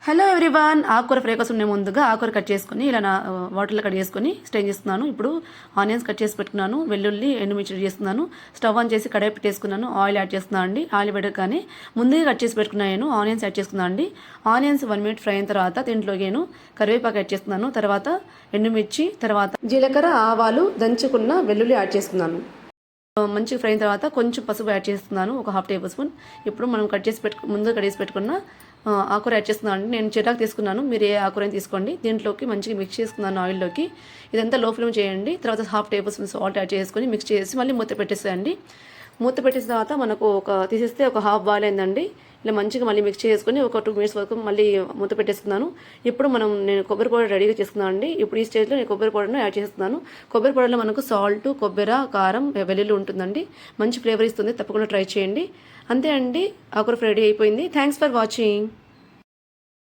Hello everyone, ఆకుకూర fry కోసం నేను ముందుగా ఆకుకూర కట్ చేసుకుని ఇలా వాటర్లో కట్ చేసుకొని స్ట్రెయిన్ చేస్తున్నాను. ఇప్పుడు ఆనియన్స్ కట్ చేసి పెట్టుకున్నాను, వెల్లుల్లి ఎండుమిర్చి చేస్తున్నాను. స్టవ్ ఆన్ చేసి కడాయి పెట్టేసుకున్నాను, ఆయిల్ యాడ్ చేస్తున్నాను అండి. ఆయిల్ పెట్టగానే ముందుగా కట్ చేసి పెట్టుకున్నాను ఆనియన్స్ యాడ్ చేసుకున్నాను అండి. ఆనియన్స్ 1 మినిట్ ఫ్రై అయిన తర్వాత దీంట్లోకి నేను కరివేపాకు యాడ్ చేస్తున్నాను. తర్వాత ఎండుమిర్చి, తర్వాత జీలకర్ర, ఆవాలు, దంచుకున్న వెల్లుల్లి యాడ్ చేస్తున్నాను. మంచిగా ఫ్రై అయిన తర్వాత కొంచెం పసుపు యాడ్ చేస్తున్నాను, ఒక 1/2 టేబుల్ స్పూన్. ఇప్పుడు మనం ముందుగా కట్ చేసి పెట్టుకున్న ఆకుకూర యాడ్ చేస్తున్నాను అండి. నేను చిరాకు తీసుకున్నాను, మీరు ఏ ఆకుకూరని తీసుకోండి. దీంట్లోకి మంచిగా మిక్స్ చేసుకున్నాను ఆయిల్లోకి. ఇదంతా లో ఫ్లేమ్ చేయండి. తర్వాత 1/2 టేబుల్ స్పూన్ సాల్ట్ యాడ్ చేసుకొని మిక్స్ చేసి మళ్ళీ మూత పెట్టేసేయండి. మూత పెట్టేసిన తర్వాత మనకు తీసేస్తే ఒక హాఫ్ బాయిల్ అయిందండి. ఇలా మంచిగా మళ్ళీ మిక్స్ చేసుకొని ఒక 2 మినిట్స్ వరకు మళ్ళీ మూత పెట్టేస్తున్నాను. ఇప్పుడు నేను కొబ్బరి పౌడర్ రెడీగా చేసుకున్నాను అండి. ఇప్పుడు ఈ స్టేజ్లో నేను కొబ్బరి పౌడర్ను యాడ్ చేస్తున్నాను. కొబ్బరి పౌడర్లో మనకు సాల్ట్, కొబ్బరి, కారం, వెల్లుల్లి ఉంటుందండి. మంచి ఫ్లేవర్ ఇస్తుంది, తప్పకుండా ట్రై చేయండి. అంతే అండి, ఆకుకూర రెడీ అయిపోయింది. Thanks for watching.